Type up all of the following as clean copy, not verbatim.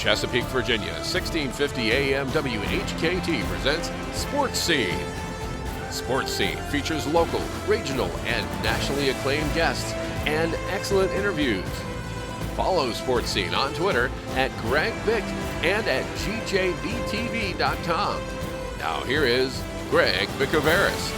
Chesapeake, Virginia, 1650 AM WHKT presents Sports Scene. Sports Scene features local, regional, and nationally acclaimed guests and excellent interviews. Follow Sports Scene on Twitter at Greg Bick and at GJBTV.com. Now here is Greg Bicouvaris.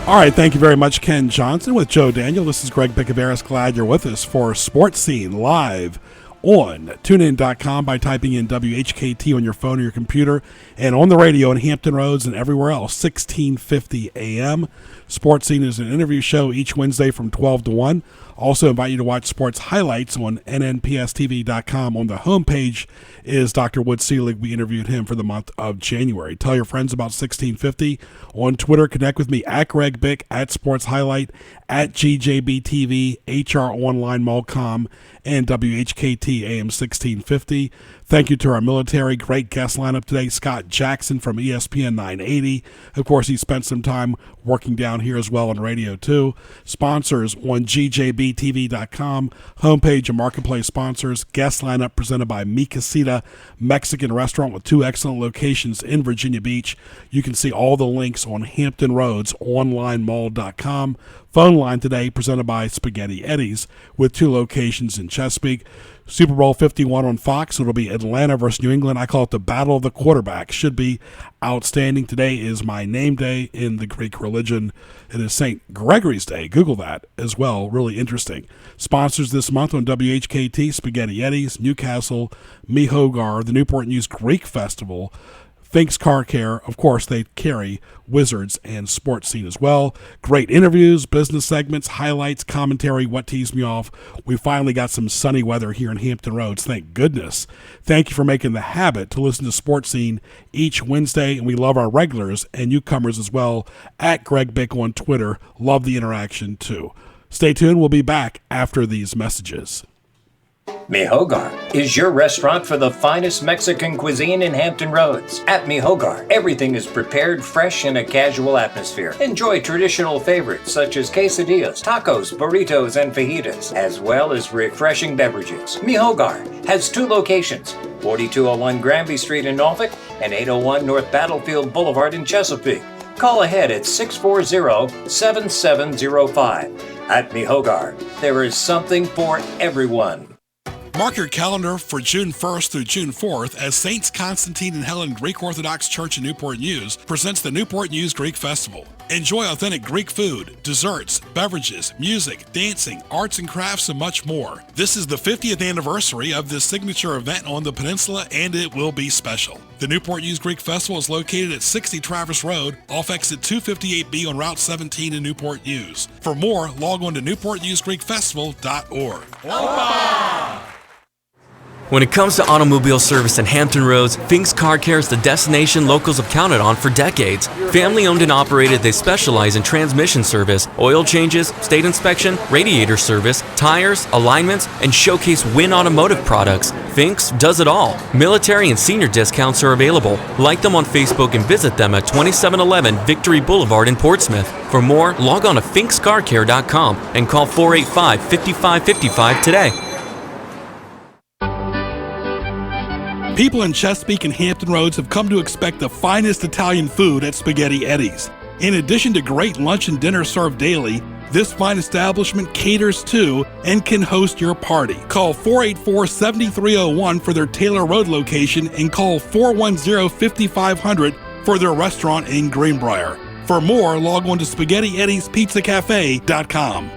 All right, thank you very much, Ken Johnson with Joe Daniel. This is Greg Bicouvaris. Glad you're with us for Sports Scene live on TuneIn.com by typing in WHKT on your phone or your computer, and on the radio in Hampton Roads and everywhere else, 1650 AM. Sports Scene is an interview show each Wednesday from 12 to 1. Also invite you to watch sports highlights on nnpstv.com. On the homepage is Dr. Wood Seelig. We interviewed him for the month of January. Tell your friends about 1650. On Twitter, connect with me at Greg Bick, at Sports Highlight, at GJBTV, HROnline.com, and WHKT AM 1650. Thank you to our military. Great guest lineup today. Scott Jackson from ESPN 980. Of course, he spent some time working down here as well on radio too. Sponsors on GJBTV.com. Homepage and marketplace sponsors. Guest lineup presented by Mi Casita Mexican Restaurant with 2 excellent locations in Virginia Beach. You can see all the links on Hampton Roads onlinemall.com. Phone line today presented by Spaghetti Eddie's with 2 locations in Chesapeake. Super Bowl 51 on Fox. It'll be Atlanta versus New England. I call it the Battle of the Quarterbacks. Should be outstanding. Today is my name day in the Greek religion. It is St. Gregory's Day. Google that as well. Really interesting. Sponsors this month on WHKT, Spaghetti Eddie's, Newcastle, Mihogar, the Newport News Greek Festival, Fink's Car Care. Of course, they carry Wizards and Sports Scene as well. Great interviews, business segments, highlights, commentary, what teased me off. We finally got some sunny weather here in Hampton Roads. Thank goodness. Thank you for making the habit to listen to Sports Scene each Wednesday, and we love our regulars and newcomers as well. At Greg Bick on Twitter. Love the interaction too. Stay tuned. We'll be back after these messages. Mihogar is your restaurant for the finest Mexican cuisine in Hampton Roads. At Mihogar, everything is prepared fresh in a casual atmosphere. Enjoy traditional favorites such as quesadillas, tacos, burritos, and fajitas, as well as refreshing beverages. Mihogar has 2 locations, 4201 Granby Street in Norfolk and 801 North Battlefield Boulevard in Chesapeake. Call ahead at 640-7705. At Mihogar, there is something for everyone. Mark your calendar for June 1st through June 4th as Saints Constantine and Helen Greek Orthodox Church in Newport News presents the Newport News Greek Festival. Enjoy authentic Greek food, desserts, beverages, music, dancing, arts and crafts, and much more. This is the 50th anniversary of this signature event on the peninsula, and it will be special. The Newport News Greek Festival is located at 60 Travis Road, off exit 258B on Route 17 in Newport News. For more, log on to newportnewsgreekfestival.org. When it comes to automobile service in Hampton Roads, Fink's Car Care is the destination locals have counted on for decades. Family owned and operated, they specialize in transmission service, oil changes, state inspection, radiator service, tires, alignments, and showcase Win Automotive products. Fink's does it all. Military and senior discounts are available. Like them on Facebook and visit them at 2711 Victory Boulevard in Portsmouth. For more, log on to finkscarcare.com and call 485-5555 today. People in Chesapeake and Hampton Roads have come to expect the finest Italian food at Spaghetti Eddie's. In addition to great lunch and dinner served daily, this fine establishment caters to and can host your party. Call 484-7301 for their Taylor Road location and call 410-5500 for their restaurant in Greenbrier. For more, log on to SpaghettiEddiesPizzaCafe.com.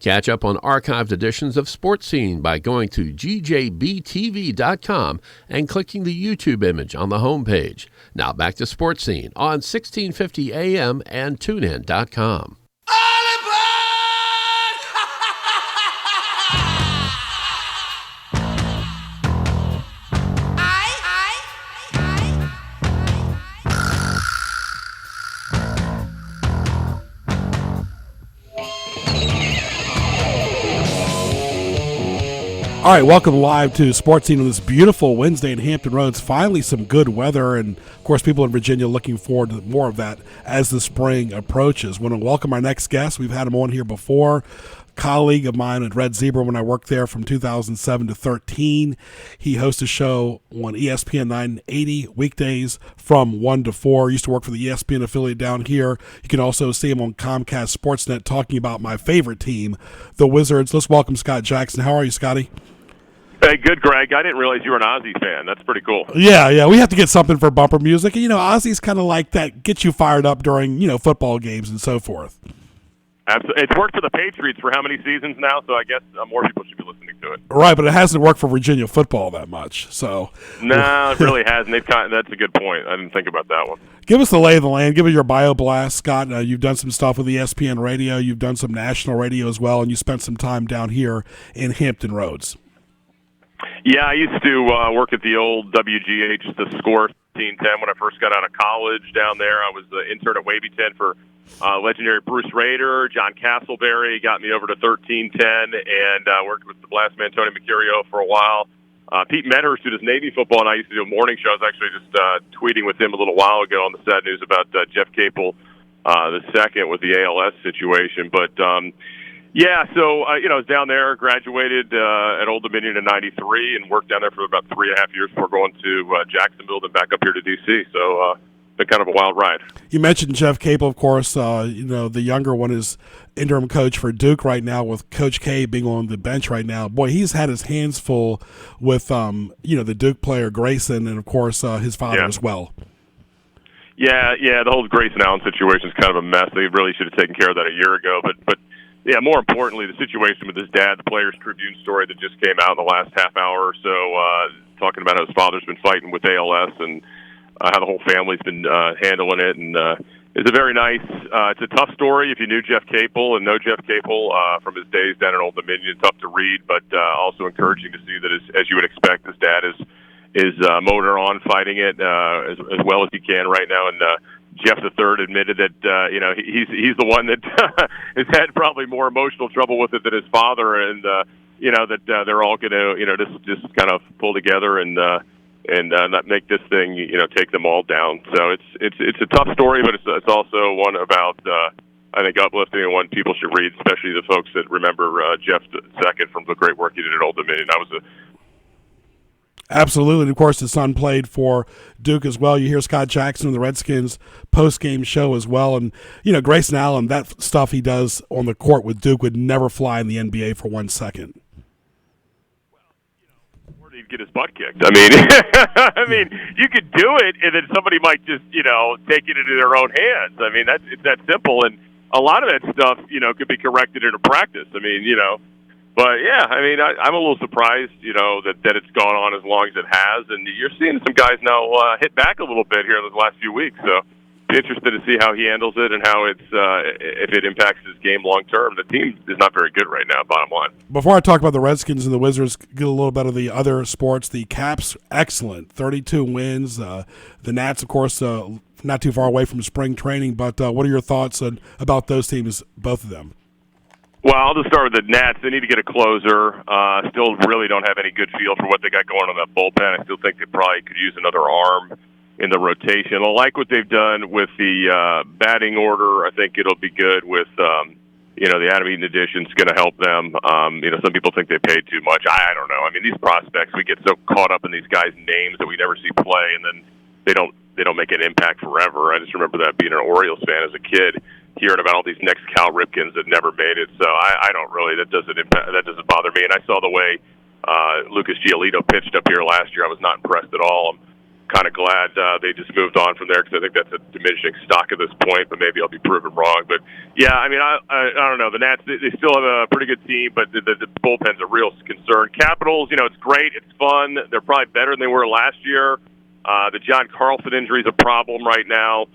Catch up on archived editions of Sports Scene by going to GJBTV.com and clicking the YouTube image on the homepage. Now back to Sports Scene on 1650 AM and TuneIn.com. All right, welcome live to Sports Scene on this beautiful Wednesday in Hampton Roads. Finally, some good weather, and of course, people in Virginia looking forward to more of that as the spring approaches. Want to welcome our next guest. We've had him on here before. Colleague of mine at Red Zebra when I worked there from 2007 to 13. He hosts a show on ESPN 980 weekdays from 1 to 4. Used to work for the ESPN affiliate down here. You can also see him on Comcast Sportsnet talking about my favorite team, the Wizards. Let's welcome Scott Jackson. How are you, Scotty? Hey, good, Greg. I didn't realize you were an Ozzy fan. That's pretty cool. Yeah. We have to get something for bumper music. You know, Ozzy's kind of like that, gets you fired up during, football games and so forth. Absolutely. It's worked for the Patriots for how many seasons now, so I guess more people should be listening to it. Right, but it hasn't worked for Virginia football that much. So no, it really hasn't. That's a good point. I didn't think about that one. Give us the lay of the land. Give us your bio blast, Scott. You've done some stuff with ESPN Radio. You've done some national radio as well, and you spent some time down here in Hampton Roads. Yeah, I used to work at the old WGH, the Score 1310, when I first got out of college down there. I was the intern at Wavyton for legendary Bruce Rader. John Castleberry got me over to 1310, and worked with the blast man Tony Mercurio for a while. Pete Medhurst, who does Navy football, and I used to do a morning show. I was actually just tweeting with him a little while ago on the sad news about Jeff Capel the second with the ALS situation. But yeah, so I was down there, graduated at Old Dominion in '93, and worked down there for about 3.5 years before going to Jacksonville and back up here to D.C. So been kind of a wild ride. You mentioned Jeff Capel, of course. The younger one is interim coach for Duke right now, with Coach K being on the bench right now. Boy, he's had his hands full with the Duke player Grayson, and of course his father as well. Yeah, the whole Grayson Allen situation is kind of a mess. They really should have taken care of that a year ago, but. Yeah, more importantly, the situation with his dad, the Players Tribune story that just came out in the last half hour or so, talking about how his father's been fighting with ALS and how the whole family's been handling it. And it's a very nice, it's a tough story if you knew Jeff Capel and know Jeff Capel from his days down at Old Dominion. Tough to read, but also encouraging to see that, as you would expect, his dad is motor on fighting it as well as he can right now. And Jeff III admitted that he's the one that has had probably more emotional trouble with it than his father, and that they're all going to just kind of pull together and not make this thing take them all down. So it's a tough story, but it's also one about I think uplifting and one people should read, especially the folks that remember Jeff II from the great work he did at Old Dominion. Absolutely. And of course, his son played for Duke as well. You hear Scott Jackson on the Redskins post-game show as well. And, Grayson Allen, that stuff he does on the court with Duke would never fly in the NBA for 1 second. Or he'd get his butt kicked. I mean, you could do it, and then somebody might just, take it into their own hands. I mean, it's that simple. And a lot of that stuff, could be corrected in a practice. But, yeah, I'm a little surprised, that it's gone on as long as it has. And you're seeing some guys now hit back a little bit here in the last few weeks. So be interested to see how he handles it and how if it impacts his game long term. The team is not very good right now, bottom line. Before I talk about the Redskins and the Wizards, get a little bit of the other sports. The Caps, excellent, 32 wins. The Nats, of course, not too far away from spring training. But what are your thoughts about those teams, both of them? Well, I'll just start with the Nats. They need to get a closer. Still really don't have any good feel for what they got going on that bullpen. I still think they probably could use another arm in the rotation. I like what they've done with the batting order. I think it'll be good with, the Adam Eaton addition is going to help them. Some people think they paid too much. I don't know. These prospects, we get so caught up in these guys' names that we never see play, and then they don't make an impact forever. I just remember that being an Orioles fan as a kid, hearing about all these next Cal Ripkins that never made it. So I don't really, that doesn't bother me. And I saw the way Lucas Giolito pitched up here last year. I was not impressed at all. I'm kind of glad they just moved on from there, because I think that's a diminishing stock at this point, but maybe I'll be proven wrong. But yeah, I don't know. The Nats, they still have a pretty good team, but the bullpen's a real concern. Capitals, it's great. It's fun. They're probably better than they were last year. The John Carlson injury is a problem right now.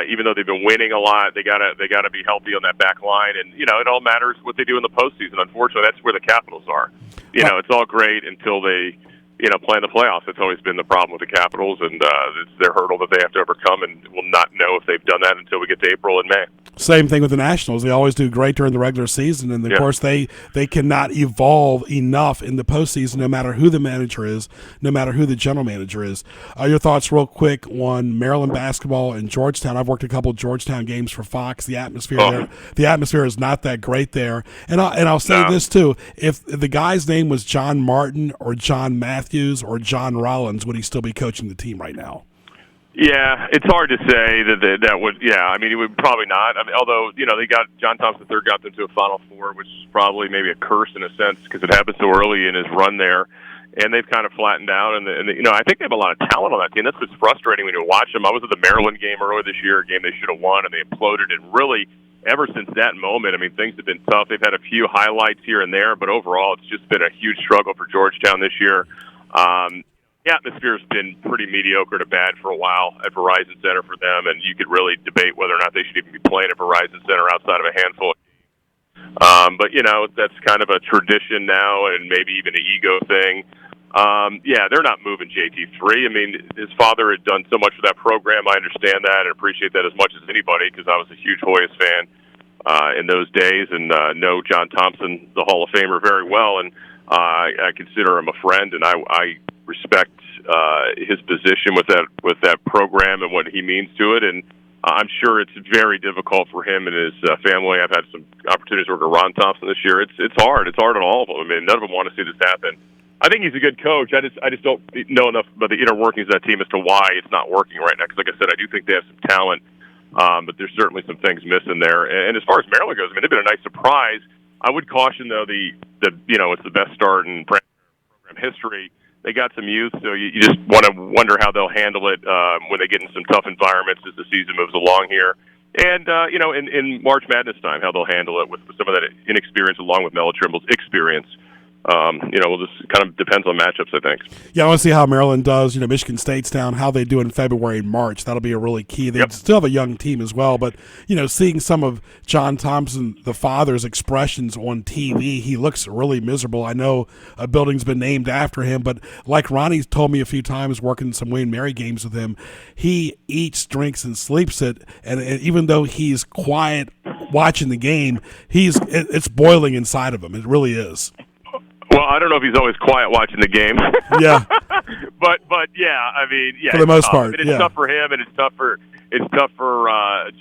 Even though they've been winning a lot, they gotta be healthy on that back line, and it all matters what they do in the postseason. Unfortunately, that's where the Capitals are. It's all great until they play in the playoffs. It's always been the problem with the Capitals, and it's their hurdle that they have to overcome, and we'll not know if they've done that until we get to April and May. Same thing with the Nationals. They always do great during the regular season, and of course they cannot evolve enough in the postseason, no matter who the manager is, no matter who the general manager is. Your thoughts, real quick, on Maryland basketball and Georgetown. I've worked a couple of Georgetown games for Fox. The atmosphere there, the atmosphere is not that great there. And I'll say this too: if the guy's name was John Martin or John Matthews or John Rollins, would he still be coaching the team right now? Yeah, it's hard to say that would. Yeah, I mean, it would probably not. I mean, although they got John Thompson III got them to a Final Four, which is probably maybe a curse in a sense because it happened so early in his run there, and they've kind of flattened out. And I think they have a lot of talent on that team. That's what's frustrating when you watch them. I was at the Maryland game earlier this year, a game they should have won, and they imploded. And really, ever since that moment, I mean, things have been tough. They've had a few highlights here and there, but overall, it's just been a huge struggle for Georgetown this year. The atmosphere has been pretty mediocre to bad for a while at Verizon Center for them, and you could really debate whether or not they should even be playing at Verizon Center outside of a handful of games. But, that's kind of a tradition now and maybe even an ego thing. They're not moving JT3. I mean, his father had done so much for that program. I understand that and appreciate that as much as anybody because I was a huge Hoyas fan in those days and know John Thompson, the Hall of Famer, very well. And I consider him a friend, and I respect his position with that program and what he means to it. And I'm sure it's very difficult for him and his family. I've had some opportunities to work with Ron Thompson this year. It's hard. It's hard on all of them. I mean, none of them want to see this happen. I think he's a good coach. I just don't know enough about the inner workings of that team as to why it's not working right now. Because, like I said, I do think they have some talent, but there's certainly some things missing there. And as far as Maryland goes, I mean, they've been a nice surprise. I would caution though it's the best start in program history. They got some youth, so you just want to wonder how they'll handle it when they get in some tough environments as the season moves along here. And, in March Madness time, how they'll handle it with some of that inexperience along with Melo Trimble's experience. Well, this kind of depends on matchups, I think. Yeah, I want to see how Maryland does. Michigan State's down, how they do in February and March. That'll be a really key. They still have a young team as well, but, seeing some of John Thompson, the father's expressions on TV, he looks really miserable. I know a building's been named after him, but like Ronnie's told me a few times working some Wayne Mary games with him, he eats, drinks, and sleeps it, and even though he's quiet watching the game, it's boiling inside of him. It really is. Well, I don't know if he's always quiet watching the game. Yeah. but yeah, I mean, yeah. For the most part, it's tough for him, and it's tough for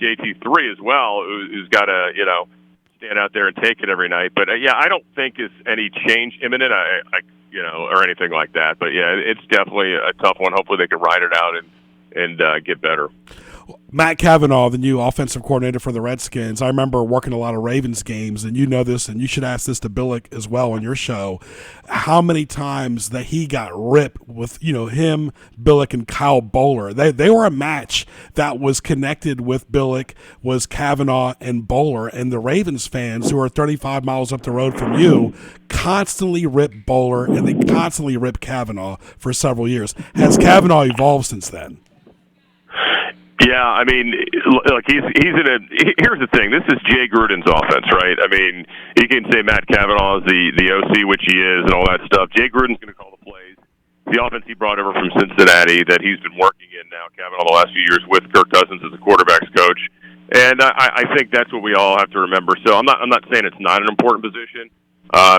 JT3 as well, who's got to stand out there and take it every night. But I don't think it's any change imminent, or anything like that. But yeah, it's definitely a tough one. Hopefully, they can ride it out and get better. Matt Cavanaugh, the new offensive coordinator for the Redskins, I remember working a lot of Ravens games, and you know this, and you should ask this to Billick as well on your show, how many times that he got ripped with, him, Billick, and Kyle Bowler. They were a match that was connected with Billick, was Cavanaugh and Bowler, and the Ravens fans, who are 35 miles up the road from you, constantly ripped Bowler, and they constantly ripped Cavanaugh for several years. Has Cavanaugh evolved since then? Yeah, I mean, look, he's in a. Here's the thing: this is Jay Gruden's offense, right? I mean, you can say Matt Cavanaugh is the OC, which he is, and all that stuff. Jay Gruden's going to call the plays. The offense he brought over from Cincinnati that he's been working in now, Cavanaugh, the last few years with Kirk Cousins as the quarterbacks coach, and I think that's what we all have to remember. So I'm not saying it's not an important position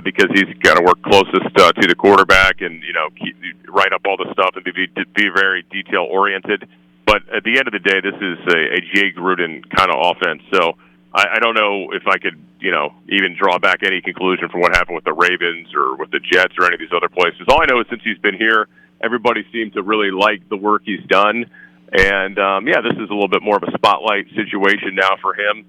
because he's got to work closest to the quarterback and write up all the stuff and be very detail oriented. But at the end of the day, this is a Jay Gruden kind of offense. So I don't know if I could, even draw back any conclusion from what happened with the Ravens or with the Jets or any of these other places. All I know is since he's been here, everybody seemed to really like the work he's done. And, this is a little bit more of a spotlight situation now for him.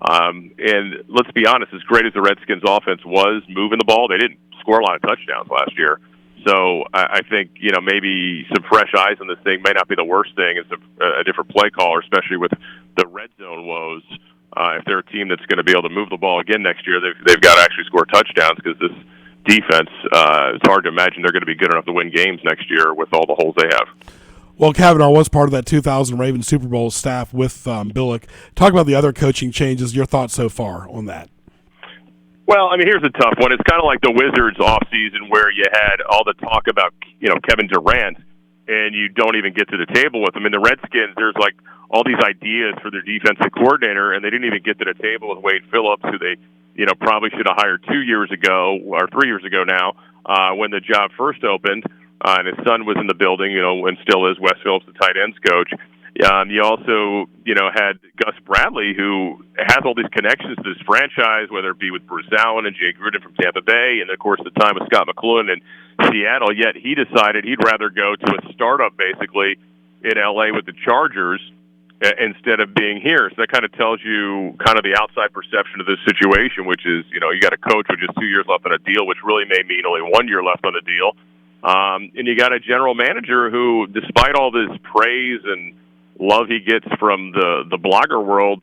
And let's be honest, as great as the Redskins offense was moving the ball, they didn't score a lot of touchdowns last year. So I think, maybe some fresh eyes on this thing may not be the worst thing. It's a different play caller, especially with the red zone woes. If they're a team that's going to be able to move the ball again next year, they've got to actually score touchdowns because this defense, it's hard to imagine they're going to be good enough to win games next year with all the holes they have. Well, Cavanaugh was part of that 2000 Ravens Super Bowl staff with Billick. Talk about the other coaching changes, your thoughts so far on that. Well, I mean, here's a tough one. It's kind of like the Wizards offseason where you had all the talk about, Kevin Durant, and you don't even get to the table with him. In the Redskins, there's like all these ideas for their defensive coordinator, and they didn't even get to the table with Wade Phillips, who they, probably should have hired 2 years ago or 3 years ago now, when the job first opened, and his son was in the building, and still is, Wes Phillips, the tight ends coach. You also, had Gus Bradley, who has all these connections to this franchise, whether it be with Bruce Allen and Jay Gruden from Tampa Bay, and of course the time with Scott McCloughan in Seattle. Yet he decided he'd rather go to a startup, basically, in LA with the Chargers instead of being here. So that kind of tells you kind of the outside perception of this situation, which is, you got a coach with just 2 years left on a deal, which really may mean only 1 year left on the deal. And you got a general manager who, despite all this praise and love he gets from the blogger world,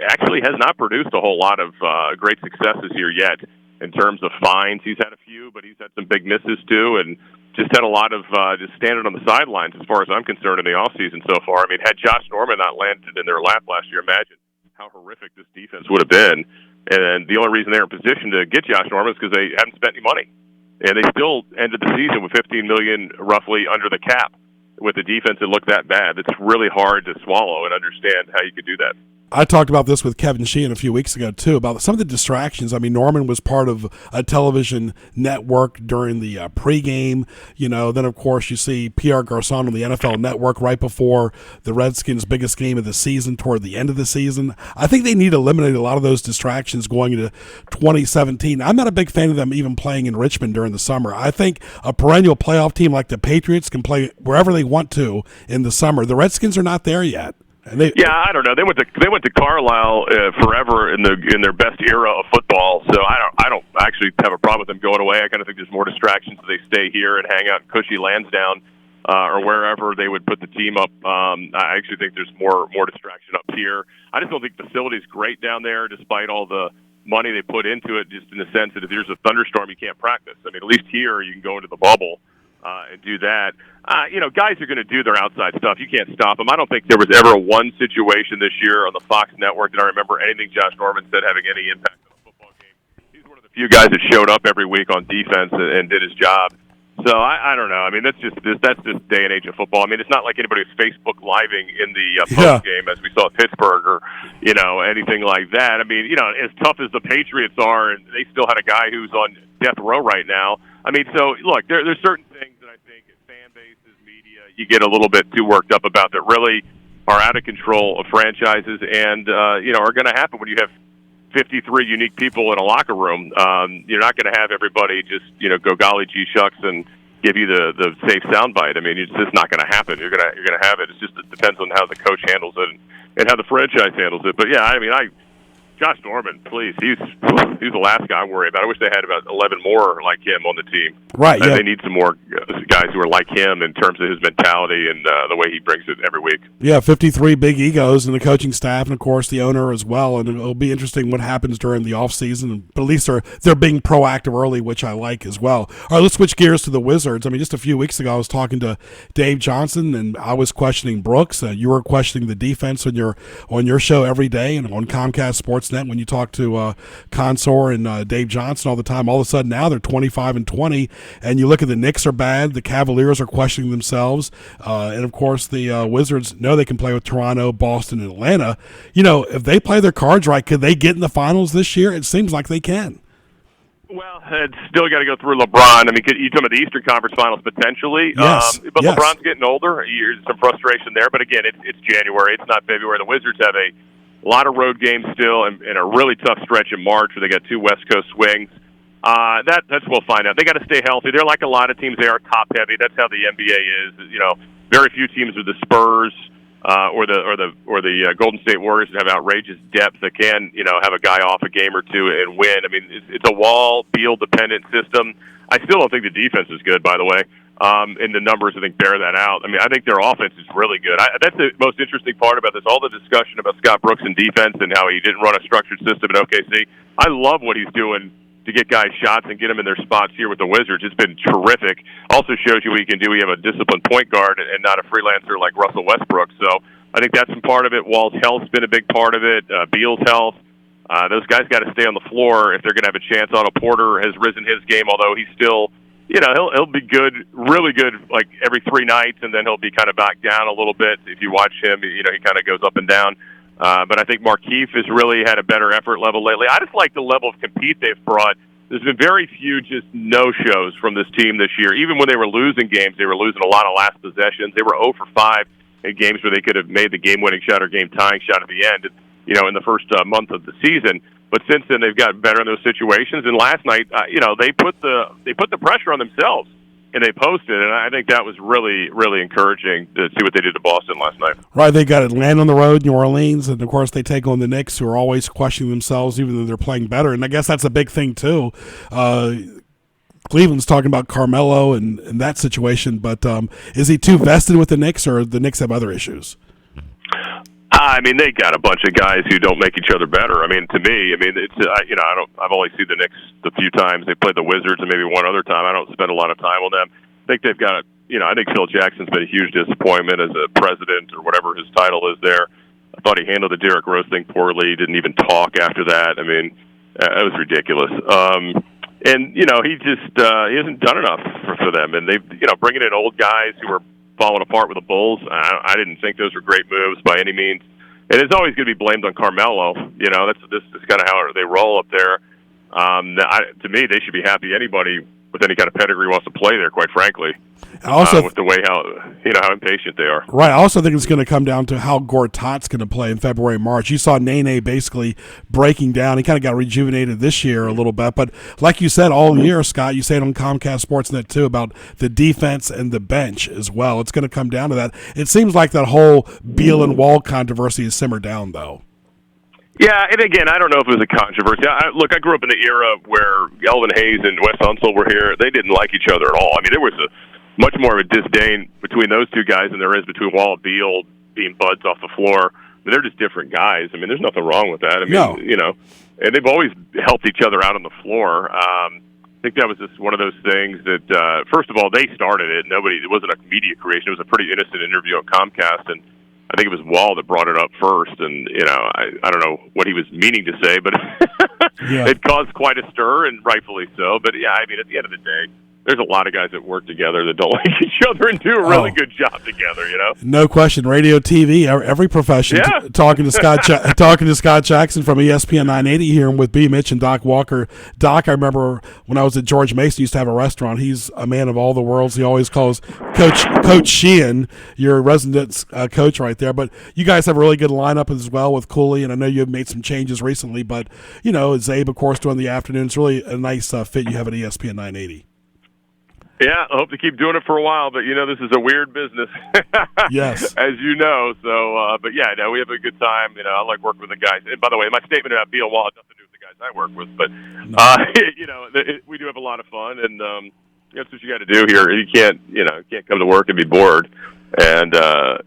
actually has not produced a whole lot of great successes here yet. In terms of fines, he's had a few, but he's had some big misses too, and just had a lot of just standing on the sidelines as far as I'm concerned in the offseason so far. I mean, had Josh Norman not landed in their lap last year, imagine how horrific this defense would have been. And the only reason they're in position to get Josh Norman is because they haven't spent any money. And they still ended the season with $15 million roughly under the cap with a defense that looked that bad. It's really hard to swallow and understand how you could do that. I talked about this with Kevin Sheehan a few weeks ago, too, about some of the distractions. I mean, Norman was part of a television network during the pregame. Then, of course, you see Pierre Garçon on the NFL Network right before the Redskins' biggest game of the season, toward the end of the season. I think they need to eliminate a lot of those distractions going into 2017. I'm not a big fan of them even playing in Richmond during the summer. I think a perennial playoff team like the Patriots can play wherever they want to in the summer. The Redskins are not there yet. I don't know. They went to Carlisle forever in their best era of football. So I don't actually have a problem with them going away. I kind of think there's more distractions if they stay here and hang out in cushy Lansdowne or wherever they would put the team up. I actually think there's more distraction up here. I just don't think the facility's great down there, despite all the money they put into it. Just in the sense that if there's a thunderstorm, you can't practice. I mean, at least here you can go into the bubble and do that. Guys are going to do their outside stuff. You can't stop them. I don't think there was ever one situation this year on the Fox network that I remember anything Josh Norman said having any impact on a football game. He's one of the few guys that showed up every week on defense and did his job. So I don't know. I mean, that's just day and age of football. I mean, it's not like anybody was Facebook living in the post game as we saw at Pittsburgh or anything like that. I mean, as tough as the Patriots are, and they still had a guy who's on death row right now. I mean, so look, there's certain things that I think fan bases, media, you get a little bit too worked up about that really are out of control of franchises and are going to happen when you have 53 unique people in a locker room. You're not going to have everybody just go golly gee shucks and give you the safe soundbite. I mean, it's just not going to happen. You're going to have it. It depends on how the coach handles it and how the franchise handles it. But yeah, I mean, Josh Norman, please. He's the last guy I worry about. I wish they had about 11 more like him on the team. Right. Yeah. They need some more guys who are like him in terms of his mentality and the way he brings it every week. Yeah, 53 big egos in the coaching staff and, of course, the owner as well. And it'll be interesting what happens during the offseason. But at least they're being proactive early, which I like as well. All right, let's switch gears to the Wizards. I mean, just a few weeks ago I was talking to Dave Johnson, and I was questioning Brooks. You were questioning the defense on your show every day and on Comcast Sportsnet when you talk to Consor and Dave Johnson all the time. All of a sudden now they're 25-20, and you look at the Knicks are bad, the Cavaliers are questioning themselves, and of course the Wizards know they can play with Toronto, Boston, and Atlanta. If they play their cards right, could they get in the finals this year? It seems like they can. Well, it's still got to go through LeBron. I mean, you talk about the Eastern Conference Finals potentially. Yes. But yes. LeBron's getting older. There's some frustration there. But again, it's January. It's not February. The Wizards have a lot of road games still and a really tough stretch in March where they got 2 West Coast swings. That's we'll find out. They got to stay healthy. They're like a lot of teams. They are top heavy. That's how the NBA is. Very few teams are the Spurs or the Golden State Warriors that have outrageous depth that can have a guy off a game or two and win. I mean, it's a Wall Beal dependent system. I still don't think the defense is good, by the way. And the numbers, I think, bear that out. I mean, I think their offense is really good. That's the most interesting part about this. All the discussion about Scott Brooks and defense and how he didn't run a structured system at OKC. I love what he's doing to get guys shots and get them in their spots here with the Wizards. It's been terrific. Also shows you what he can do. We have a disciplined point guard and not a freelancer like Russell Westbrook. So I think that's been part of it. Wall's health's been a big part of it. Beal's health. Those guys got to stay on the floor if they're going to have a chance. Otto Porter has risen his game, although he's still he'll be good, really good, like every 3 nights, and then he'll be kind of back down a little bit. If you watch him, he kind of goes up and down. But I think Markieff has really had a better effort level lately. I just like the level of compete they've brought. There's been very few just no-shows from this team this year. Even when they were losing games, they were losing a lot of last possessions. They were 0 for 5 in games where they could have made the game-winning shot or game-tying shot at the end, in the first month of the season. But since then, they've gotten better in those situations. And last night, they put the pressure on themselves, and they posted. And I think that was really, really encouraging to see what they did to Boston last night. Right, they got Atlanta on the road, New Orleans, and of course they take on the Knicks, who are always questioning themselves, even though they're playing better. And I guess that's a big thing too. Cleveland's talking about Carmelo and that situation, but is he too vested with the Knicks, or the Knicks have other issues? They got a bunch of guys who don't make each other better. To me, it's I've only seen the Knicks the few times they played the Wizards, and maybe one other time. I don't spend a lot of time with them. I think they've got I think Phil Jackson's been a huge disappointment as a president or whatever his title is there. I thought he handled the Derrick Rose thing poorly. Didn't even talk after that. It was ridiculous. And he just he hasn't done enough for them. And they've bringing in old guys who are falling apart with the Bulls. I didn't think those were great moves by any means. And it's always going to be blamed on Carmelo. This is kind of how they roll up there. To me, they should be happy anybody with any kind of pedigree wants to play there, quite frankly. Also, with the way how impatient they are. Right. I also think it's going to come down to how Gortat's going to play in February and March. You saw Nene basically breaking down. He kind of got rejuvenated this year a little bit. But like you said all year, Scott, you say it on Comcast Sportsnet too, about the defense and the bench as well. It's going to come down to that. It seems like that whole Beal and Wall controversy has simmered down, though. Yeah, and again, I don't know if it was a controversy. I grew up in the era where Elvin Hayes and Wes Unseld were here. They didn't like each other at all. There was much more of a disdain between those two guys than there is between Wall and Beal being buds off the floor. They're just different guys. There's nothing wrong with that. No. And they've always helped each other out on the floor. I think that was just one of those things that, first of all, they started it. It wasn't a media creation. It was a pretty innocent interview on Comcast, and I think it was Wall that brought it up first, and I don't know what he was meaning to say, but It caused quite a stir, and rightfully so. But at the end of the day, there's a lot of guys that work together that don't like each other and do a really good job together. No question. Radio, TV, every profession. Yeah. Talking to Scott Jackson from ESPN 980 here, and with B. Mitch and Doc Walker. Doc, I remember when I was at George Mason, used to have a restaurant. He's a man of all the worlds. He always calls Coach Sheehan, your resident coach right there. But you guys have a really good lineup as well with Cooley, and I know you've made some changes recently. But Zabe, of course, during the afternoon. It's really a nice fit you have at ESPN 980. Yeah, I hope to keep doing it for a while, but this is a weird business. Yes. As you know, so, but yeah, no, we have a good time. I like working with the guys. And by the way, my statement about Beal Wall had nothing to do with the guys I work with, but, we do have a lot of fun, and that's what you got to do here. You can't come to work and be bored. And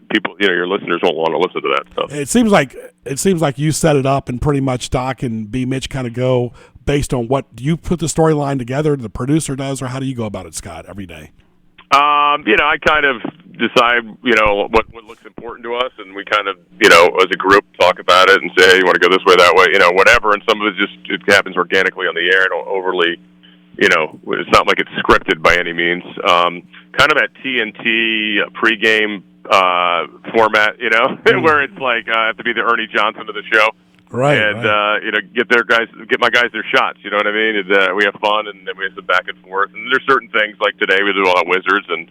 people, your listeners won't want to listen to that stuff. It seems like you set it up, and pretty much Doc and B. Mitch kind of go based on what you put the storyline together. The producer does, or how do you go about it, Scott? Every day. I kind of decide, what looks important to us, and we kind of, as a group, talk about it and say, hey, you want to go this way, that way, whatever. And some of it happens organically on the air. Don't overly. It's not like it's scripted by any means. Kind of that TNT pregame format, where it's like I have to be the Ernie Johnson of the show, right? And get my guys their shots. You know what I mean? And, we have fun, and then we have some back and forth. And there's certain things like today we do all about Wizards, and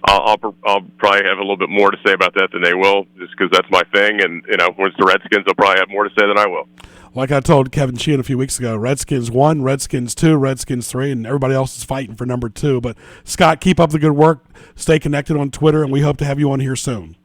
I'll probably have a little bit more to say about that than they will, just because that's my thing. And when it's the Redskins, they'll probably have more to say than I will. Like I told Kevin Sheehan a few weeks ago, Redskins 1, Redskins 2, Redskins 3, and everybody else is fighting for number 2. But, Scott, keep up the good work. Stay connected on Twitter, and we hope to have you on here soon.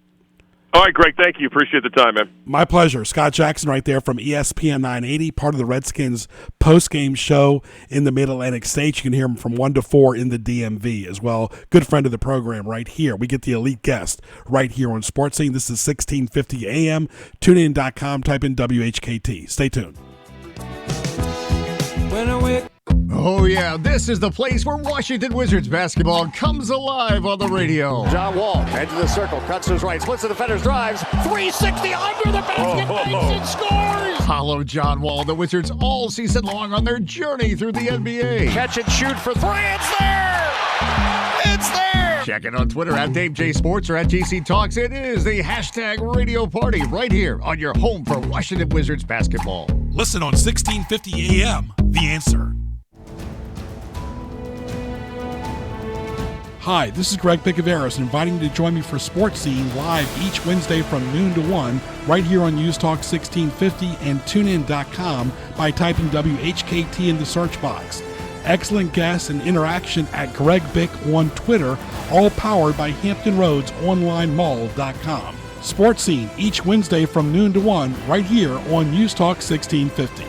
All right, Greg, thank you. Appreciate the time, man. My pleasure. Scott Jackson right there from ESPN 980, part of the Redskins post-game show in the Mid-Atlantic States. You can hear him from 1 to 4 in the DMV as well. Good friend of the program right here. We get the elite guest right here on Sports Scene. This is 1650 AM. TuneIn.com. Type in WHKT. Stay tuned. Oh, yeah, this is the place where Washington Wizards basketball comes alive on the radio. John Wall, edge of the circle, cuts his right, splits the defenders, drives, 360 under the basket, makes and scores! Follow John Wall, the Wizards, all season long on their journey through the NBA. Catch and shoot for three, it's there! Check it on Twitter at Dave J Sports or at GC Talks. It is the hashtag radio party right here on your home for Washington Wizards basketball. Listen on 1650 AM, The Answer. Hi, this is Greg Bicouvaris, inviting you to join me for Sports Scene live each Wednesday from noon to 1 right here on News Talk 1650 and TuneIn.com by typing WHKT in the search box. Excellent guests and interaction at Greg Bick on Twitter, all powered by HamptonRoadsOnlineMall.com. Sports Scene each Wednesday from noon to 1 right here on News Talk 1650.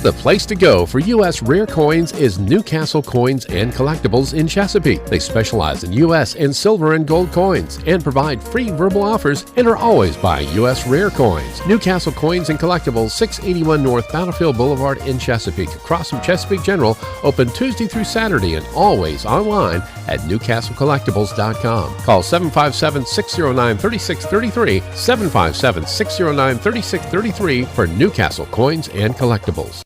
The place to go for U.S. rare coins is Newcastle Coins and Collectibles in Chesapeake. They specialize in U.S. and silver and gold coins and provide free verbal offers and are always buying U.S. rare coins. Newcastle Coins and Collectibles, 681 North Battlefield Boulevard in Chesapeake, across from Chesapeake General, open Tuesday through Saturday and always online at NewcastleCollectibles.com. Call 757-609-3633, 757-609-3633 for Newcastle Coins and Collectibles.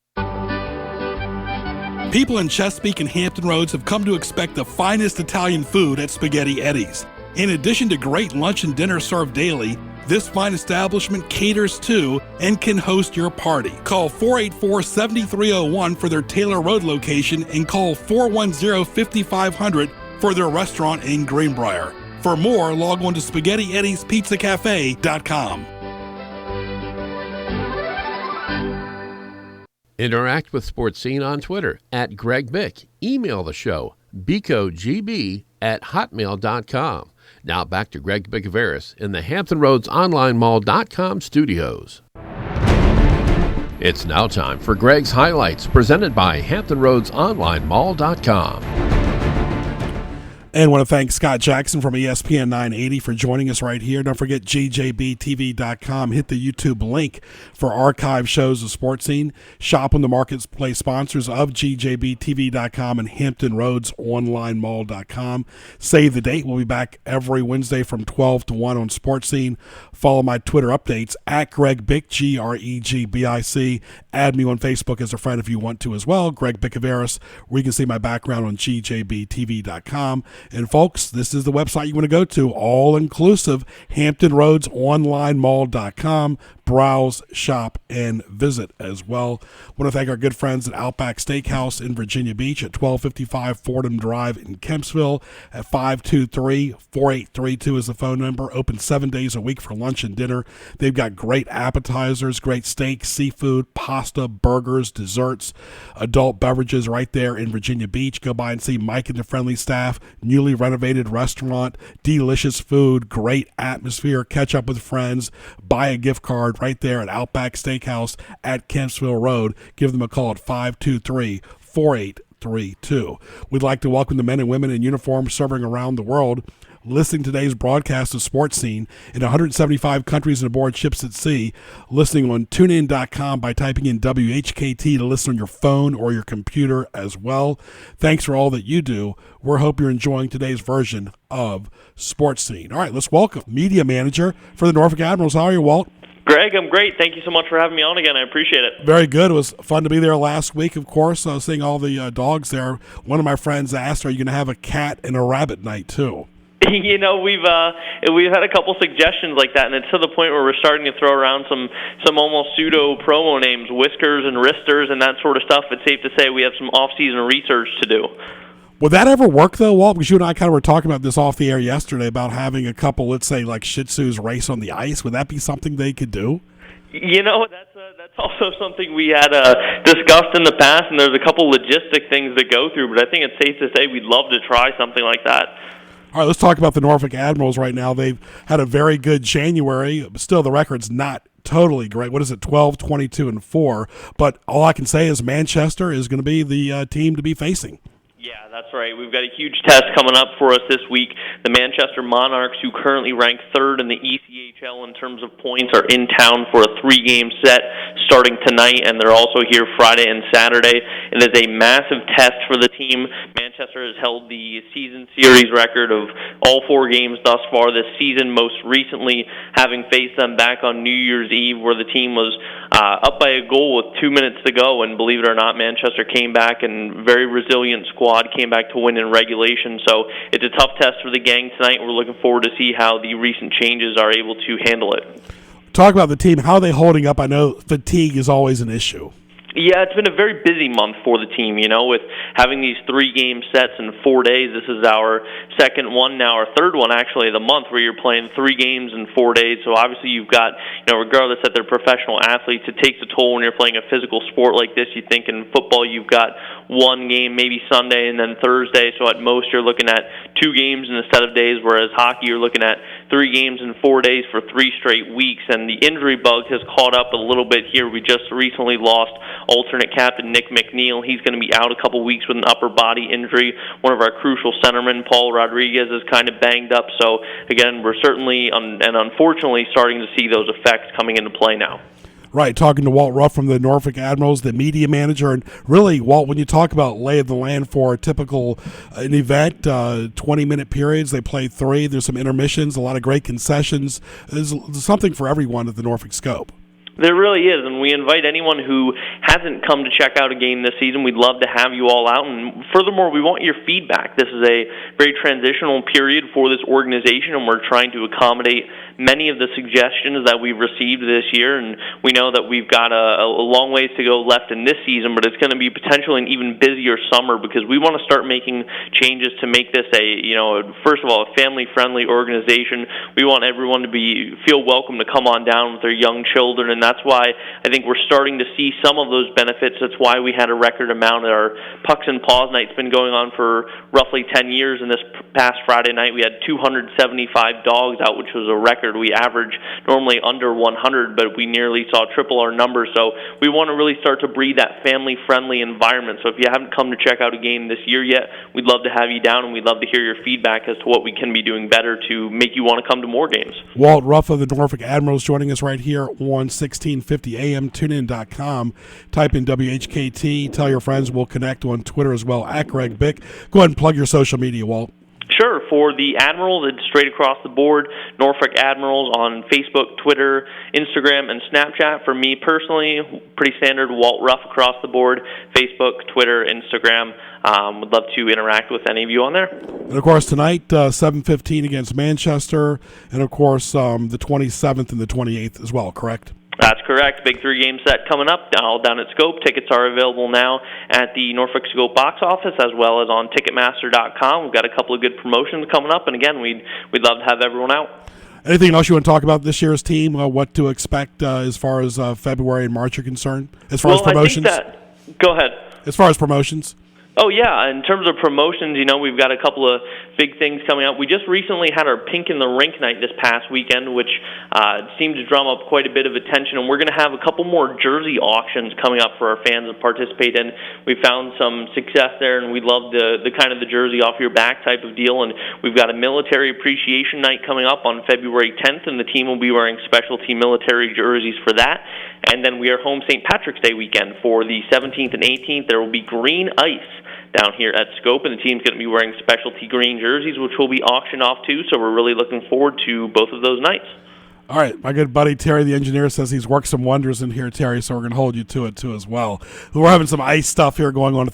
People in Chesapeake and Hampton Roads have come to expect the finest Italian food at Spaghetti Eddie's. In addition to great lunch and dinner served daily, this fine establishment caters to and can host your party. Call 484-7301 for their Taylor Road location and call 410-5500 for their restaurant in Greenbrier. For more, log on to SpaghettiEddiesPizzaCafe.com. Interact with Sports Scene on Twitter at Greg Bick. Email the show, bicogb@hotmail.com. Now back to Greg Bicouvaris in the HamptonRoadsOnlineMall.com studios. It's now time for Greg's Highlights, presented by HamptonRoadsOnlineMall.com. And want to thank Scott Jackson from ESPN 980 for joining us right here. Don't forget GJBTV.com. Hit the YouTube link for archive shows of Sports Scene. Shop on the marketplace sponsors of GJBTV.com and HamptonRoadsOnlineMall.com. Save the date. We'll be back every Wednesday from 12 to 1 on Sports Scene. Follow my Twitter updates at Greg Bick, GREGBIC. Add me on Facebook as a friend if you want to as well, Greg Bicouvaris, where you can see my background on GJBTV.com. And folks, this is the website you want to go to, all inclusive, HamptonRoadsOnlineMall.com. Browse, shop, and visit as well. I want to thank our good friends at Outback Steakhouse in Virginia Beach at 1255 Fordham Drive in Kempsville at 523-4832 is the phone number. Open 7 days a week for lunch and dinner. They've got great appetizers, great steak, seafood, pasta, burgers, desserts, adult beverages right there in Virginia Beach. Go by and see Mike and the friendly staff. Newly renovated restaurant, delicious food, great atmosphere. Catch up with friends, buy a gift card right there at Outback Steakhouse at Kempsville Road. Give them a call at 523-4832. We'd like to welcome the men and women in uniform serving around the world, listening to today's broadcast of Sports Scene in 175 countries and aboard ships at sea, listening on TuneIn.com by typing in WHKT to listen on your phone or your computer as well. Thanks for all that you do. We hope you're enjoying today's version of Sports Scene. All right, let's welcome media manager for the Norfolk Admirals. How are you, Walt? Greg, I'm great. Thank you so much for having me on again. I appreciate it. Very good. It was fun to be there last week, of course, seeing all the dogs there. One of my friends asked, are you going to have a cat and a rabbit night, too? You know, we've had a couple suggestions like that, and it's to the point where we're starting to throw around some almost pseudo promo names, Whiskers and Wristers and that sort of stuff. It's safe to say we have some off-season research to do. Would that ever work, though, Walt? Because you and I kind of were talking about this off the air yesterday about having a couple, let's say, like Shih Tzus race on the ice. Would that be something they could do? You know, that's also something we had discussed in the past, and there's a couple logistic things to go through, but I think it's safe to say we'd love to try something like that. All right, let's talk about the Norfolk Admirals right now. They've had a very good January. Still, the record's not totally great. What is it, 12, 22, and 4? But all I can say is Manchester is going to be the team to be facing. Yeah, that's right. We've got a huge test coming up for us this week. The Manchester Monarchs, who currently rank third in the ECHL in terms of points, are in town for a 3-game set starting tonight, and they're also here Friday and Saturday. It is a massive test for the team. Manchester Manchester has held the season series record of all 4 games thus far this season, most recently having faced them back on New Year's Eve, where the team was up by a goal with 2 minutes to go, and believe it or not, Manchester came back, and very resilient squad came back to win in regulation. So it's a tough test for the gang tonight. We're looking forward to see how the recent changes are able to handle it. Talk about the team. How are they holding up? I know fatigue is always an issue. Yeah, it's been a very busy month for the team, with having these 3-game sets in 4 days. This is our second one now, our third one actually of the month, where you're playing 3 games in 4 days. So obviously you've got, regardless that they're professional athletes, it takes a toll when you're playing a physical sport like this. You think in football you've got 1 game, maybe Sunday and then Thursday, so at most you're looking at 2 games in a set of days, whereas hockey you're looking at 3 games in 4 days for 3 straight weeks. And the injury bug has caught up a little bit here. We just recently lost alternate captain Nick McNeil. He's going to be out a couple weeks with an upper body injury. One of our crucial centermen, Paul Rodriguez, is kind of banged up. So again, we're certainly and unfortunately starting to see those effects coming into play now. Right, talking to Walt Ruff from the Norfolk Admirals, the media manager. And really, Walt, when you talk about lay of the land for a typical an event, 20-minute periods, they play 3. There's some intermissions, a lot of great concessions. There's something for everyone at the Norfolk Scope. There really is, and we invite anyone who hasn't come to check out a game this season. We'd love to have you all out, and furthermore, we want your feedback. This is a very transitional period for this organization, and we're trying to accommodate many of the suggestions that we've received this year, and we know that we've got a long ways to go left in this season, but it's going to be potentially an even busier summer because we want to start making changes to make this first of all, a family-friendly organization. We want everyone to feel welcome to come on down with their young children, and that's why I think we're starting to see some of those benefits. That's why we had a record amount. Our Pucks and Paws Night's been going on for roughly 10 years, and this past Friday night we had 275 dogs out, which was a record. We average normally under 100, but we nearly saw triple our numbers. So we want to really start to breed that family-friendly environment. So if you haven't come to check out a game this year yet, we'd love to have you down, and we'd love to hear your feedback as to what we can be doing better to make you want to come to more games. Walt Ruff of the Norfolk Admirals joining us right here on 1650 AM, tunein.com. Type in WHKT. Tell your friends. We'll connect on Twitter as well, at Greg Bick. Go ahead and plug your social media, Walt. Sure. For the Admirals, it's straight across the board. Norfolk Admirals on Facebook, Twitter, Instagram, and Snapchat. For me personally, pretty standard Walt Ruff across the board. Facebook, Twitter, Instagram. Would love to interact with any of you on there. And, of course, tonight, 7:15 against Manchester. And, of course, the 27th and the 28th as well, correct? That's correct. Big 3-game set coming up, all down at Scope. Tickets are available now at the Norfolk Scope box office as well as on Ticketmaster.com. We've got a couple of good promotions coming up, and again, we'd love to have everyone out. Anything else you want to talk about this year's team? What to expect as far as February and March are concerned? As far as promotions? Go ahead. As far as promotions? Oh, yeah. In terms of promotions, we've got a couple of big things coming up. We just recently had our Pink in the Rink night this past weekend, which seemed to drum up quite a bit of attention, and we're going to have a couple more jersey auctions coming up for our fans to participate in. We found some success there, and we love the kind of the jersey off your back type of deal, and we've got a military appreciation night coming up on February 10th, and the team will be wearing specialty military jerseys for that. And then we are home St. Patrick's Day weekend for the 17th and 18th. There will be green ice down here at Scope, and the team's going to be wearing specialty green jerseys, which will be auctioned off too, so we're really looking forward to both of those nights. All right, my good buddy Terry, the engineer, says he's worked some wonders in here, Terry, so we're going to hold you to it too as well. We're having some ice stuff here going on at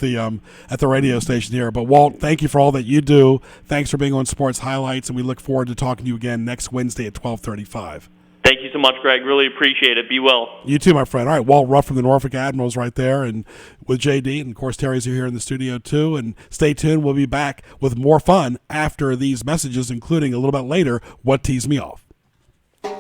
the radio station here. But Walt, thank you for all that you do. Thanks for being on Sports Highlights, and we look forward to talking to you again next Wednesday at 12:35. Thank you so much, Greg. Really appreciate it. Be well. You too, my friend. All right, Walt Ruff from the Norfolk Admirals right there, and with JD, and of course Terry's here in the studio too. And stay tuned. We'll be back with more fun after these messages, including a little bit later, What Tees Me Off.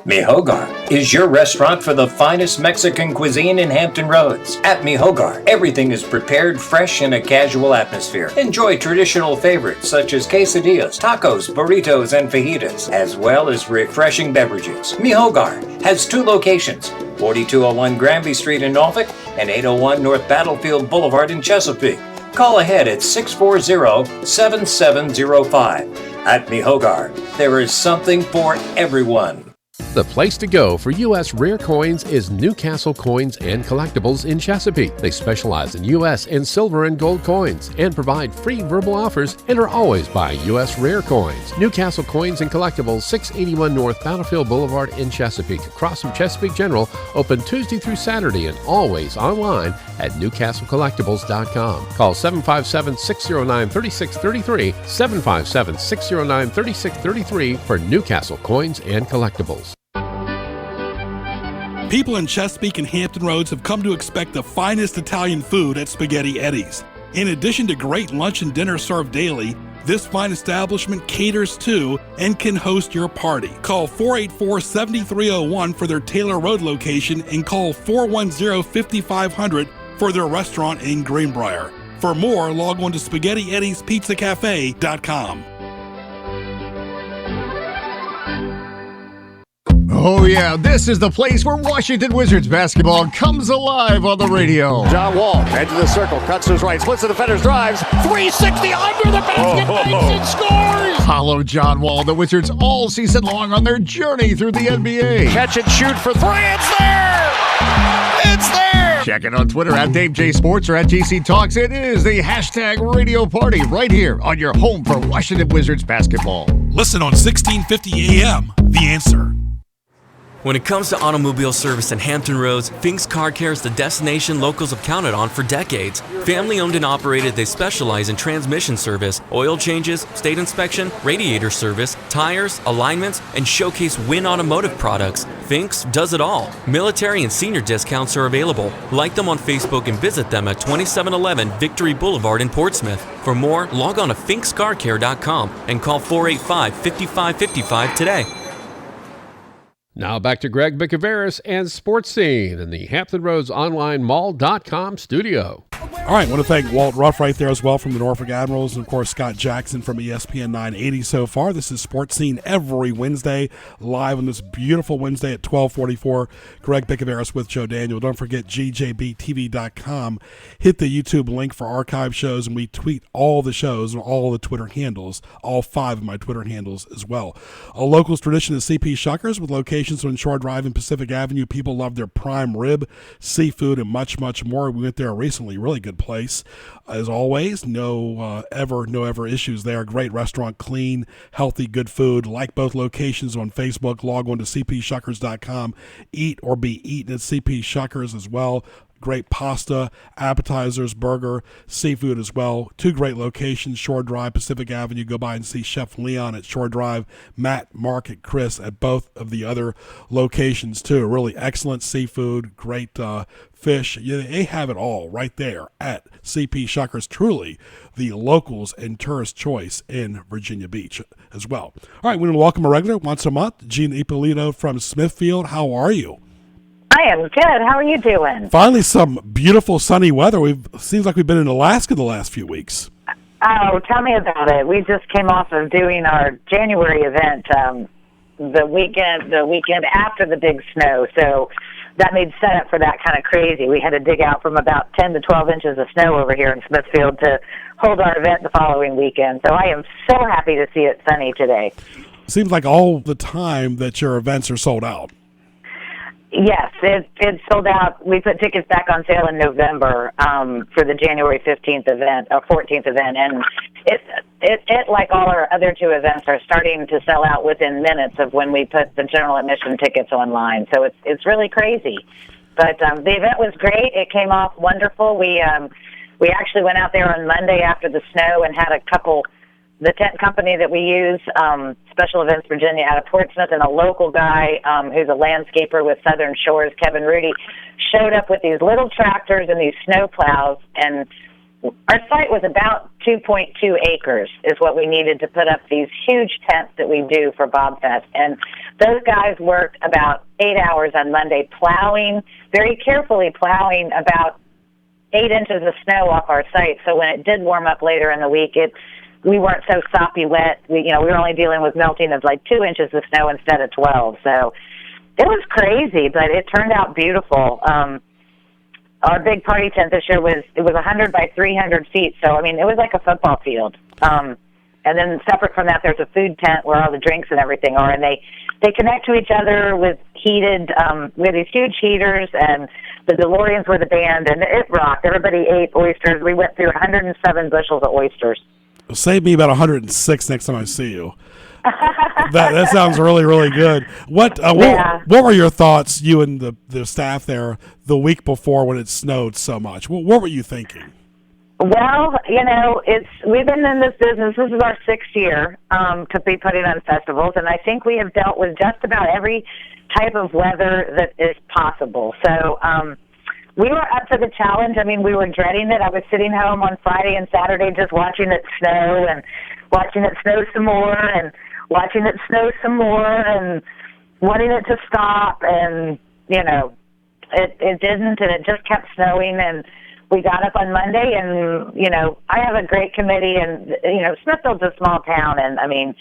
Mi Hogar is your restaurant for the finest Mexican cuisine in Hampton Roads. At Mi Hogar, everything is prepared fresh in a casual atmosphere. Enjoy traditional favorites such as quesadillas, tacos, burritos, and fajitas, as well as refreshing beverages. Mi Hogar has 2 locations, 4201 Granby Street in Norfolk and 801 North Battlefield Boulevard in Chesapeake. Call ahead at 640-7705. At Mi Hogar, there is something for everyone. The place to go for U.S. rare coins is Newcastle Coins and Collectibles in Chesapeake. They specialize in U.S. and silver and gold coins and provide free verbal offers and are always buying U.S. rare coins. Newcastle Coins and Collectibles, 681 North Battlefield Boulevard in Chesapeake, across from Chesapeake General, open Tuesday through Saturday and always online at newcastlecollectibles.com. Call 757-609-3633, 757-609-3633 for Newcastle Coins and Collectibles. People in Chesapeake and Hampton Roads have come to expect the finest Italian food at Spaghetti Eddie's. In addition to great lunch and dinner served daily, this fine establishment caters to and can host your party. Call 484-7301 for their Taylor Road location and call 410-5500 for their restaurant in Greenbrier. For more, log on to SpaghettiEddiesPizzaCafe.com. Oh, yeah, this is the place where Washington Wizards basketball comes alive on the radio. John Wall, edge of the circle, cuts his right, splits the defenders, drives, 360 under the basket, makes it, scores! Follow John Wall, the Wizards, all season long on their journey through the NBA. Catch and shoot for three, it's there! It's there! Check it on Twitter at Dave J Sports or at GC Talks. It is the hashtag radio party right here on your home for Washington Wizards basketball. Listen on 1650 AM, The Answer. When it comes to automobile service in Hampton Roads, Fink's Car Care is the destination locals have counted on for decades. Family owned and operated, they specialize in transmission service, oil changes, state inspection, radiator service, tires, alignments, and showcase Win Automotive products. Fink's does it all. Military and senior discounts are available. Like them on Facebook and visit them at 2711 Victory Boulevard in Portsmouth. For more, log on to finkscarcare.com and call 485-5555 today. Now back to Greg Bicouvaris and Sports Scene in the Hampton Roads Online Mall.com studio. All right, I want to thank Walt Ruff right there as well from the Norfolk Admirals, and of course Scott Jackson from ESPN 980 so far. This is Sports Scene every Wednesday, live on this beautiful Wednesday at 12:44. Greg Bicouvaris with Joe Daniel. Don't forget gjbtv.com. Hit the YouTube link for archive shows, and we tweet all the shows and all the Twitter handles, all 5 of my Twitter handles as well. A locals tradition is CP Shuckers with locations on Shore Drive and Pacific Avenue. People love their prime rib, seafood, and much, much more. We went there recently. Really good place. As always, no ever issues there. Great restaurant, clean, healthy, good food. Like both locations on Facebook. Log on to cpshuckers.com. Eat or be eaten at CP Shuckers as well. Great pasta, appetizers, burger, seafood as well. 2 great locations, Shore Drive, Pacific Avenue. Go by and see Chef Leon at Shore Drive, Matt, Mark, and Chris at both of the other locations too. Really excellent seafood, great fish. They have it all right there at CP Shuckers. Truly the locals and tourist choice in Virginia Beach as well. All right, we're going to welcome a regular once a month, Gina Ippolito from Smithfield. How are you? I am good. How are you doing? Finally, some beautiful sunny weather. Seems like we've been in Alaska the last few weeks. Oh, tell me about it. We just came off of doing our January event the weekend after the big snow. So that made setup for that kind of crazy. We had to dig out from about 10 to 12 inches of snow over here in Smithfield to hold our event the following weekend. So I am so happy to see it sunny today. Seems like all the time that your events are sold out. Yes, it's sold out. We put tickets back on sale in November for the January 15th event, or 14th event, and it like all our other 2 events are starting to sell out within minutes of when we put the general admission tickets online. So it's really crazy. But the event was great. It came off wonderful. We actually went out there on Monday after the snow and had a couple. The tent company that we use, Special Events Virginia out of Portsmouth, and a local guy who's a landscaper with Southern Shores, Kevin Rudy, showed up with these little tractors and these snow plows, and our site was about 2.2 acres is what we needed to put up these huge tents that we do for Bobfest. And those guys worked about 8 hours on Monday plowing, very carefully plowing about 8 inches of snow off our site, so when it did warm up later in the week, we weren't so soppy wet. We were only dealing with melting of like 2 inches of snow instead of 12. So it was crazy, but it turned out beautiful. Our big party tent this year was 100 by 300 feet. So, I mean, it was like a football field. And then separate from that, there's a food tent where all the drinks and everything are, and they connect to each other with heated, we have these huge heaters, and the DeLoreans were the band, and it rocked. Everybody ate oysters. We went through 107 bushels of oysters. Save me about 106 next time I see you. that sounds really, really good. What were your thoughts, you and the staff there, the week before when it snowed so much? What were you thinking? Well, we've been in this business. This is our 6th year to be putting on festivals, and I think we have dealt with just about every type of weather that is possible. So we were up for the challenge. I mean, we were dreading it. I was sitting home on Friday and Saturday just watching it snow and watching it snow some more and watching it snow some more and wanting it to stop. And, it didn't, and it just kept snowing. And we got up on Monday, and, I have a great committee, and, Smithfield's a small town, and, I mean,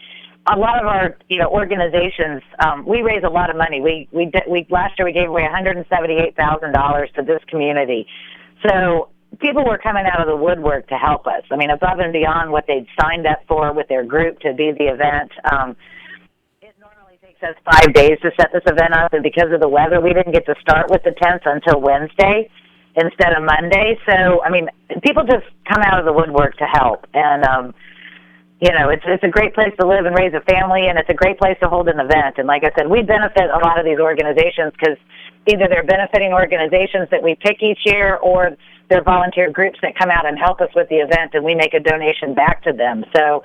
a lot of our, organizations, we raise a lot of money. We last year we gave away $178,000 to this community. So people were coming out of the woodwork to help us. I mean, above and beyond what they'd signed up for with their group to be the event. It normally takes us 5 days to set this event up, and because of the weather, we didn't get to start with the tents until Wednesday instead of Monday. So, I mean, people just come out of the woodwork to help. And, it's a great place to live and raise a family, and it's a great place to hold an event. And like I said, we benefit a lot of these organizations because either they're benefiting organizations that we pick each year, or they're volunteer groups that come out and help us with the event, and we make a donation back to them. So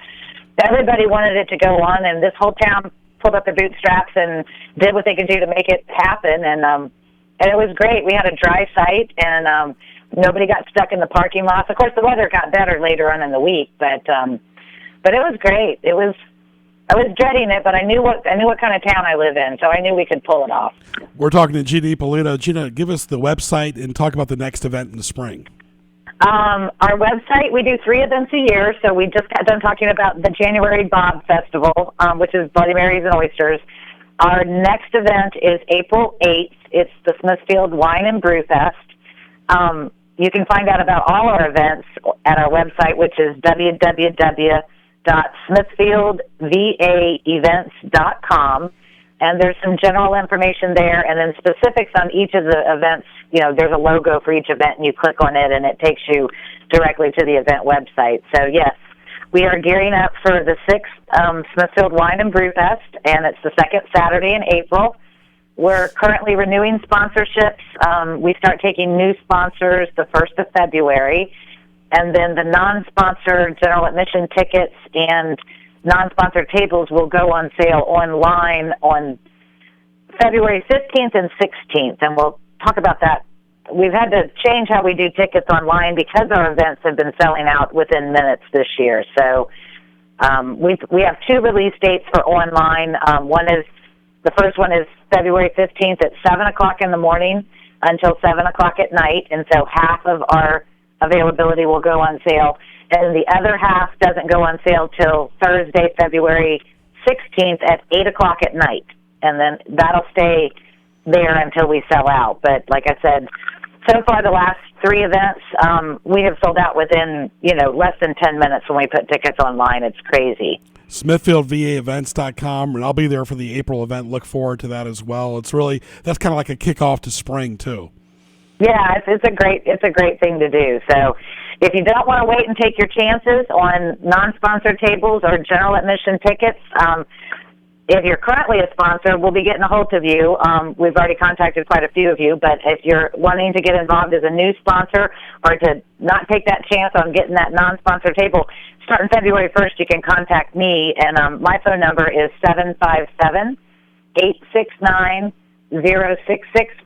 everybody wanted it to go on, and this whole town pulled up their bootstraps and did what they could do to make it happen. And it was great. We had a dry site, and nobody got stuck in the parking lots. Of course, the weather got better later on in the week, but it was great. I was dreading it, but I knew what kind of town I live in, so I knew we could pull it off. We're talking to Gina Ippolito. Gina, give us the website and talk about the next event in the spring. Our website, we do 3 events a year, so we just got done talking about the January Bob Festival, which is Bloody Marys and Oysters. Our next event is April 8th. It's the Smithfield Wine and Brew Fest. You can find out about all our events at our website, which is www.smithfieldvaevents.com, and there's some general information there, and then specifics on each of the events. There's a logo for each event, and you click on it, and it takes you directly to the event website. So, yes, we are gearing up for the 6th Smithfield Wine and Brew Fest, and it's the 2nd Saturday in April. We're currently renewing sponsorships. We start taking new sponsors the 1st of February. And then the non-sponsored general admission tickets and non-sponsored tables will go on sale online on February 15th and 16th. And we'll talk about that. We've had to change how we do tickets online because our events have been selling out within minutes this year. So we have 2 release dates for online. The first one is February 15th at 7 o'clock in the morning until 7 o'clock at night. And so half of our availability will go on sale, and the other half doesn't go on sale till Thursday, February 16th at 8 o'clock at night, and then that'll stay there until we sell out. But like I said, so far the last 3 events, we have sold out within, less than 10 minutes when we put tickets online. It's crazy. SmithfieldVAEvents.com, and I'll be there for the April event. Look forward to that as well. That's kind of like a kickoff to spring too. Yeah, it's a great thing to do. So if you don't want to wait and take your chances on non-sponsored tables or general admission tickets, if you're currently a sponsor, we'll be getting a hold of you. We've already contacted quite a few of you, but if you're wanting to get involved as a new sponsor or to not take that chance on getting that non-sponsored table, starting February 1st, you can contact me, and my phone number is 757-869-0664,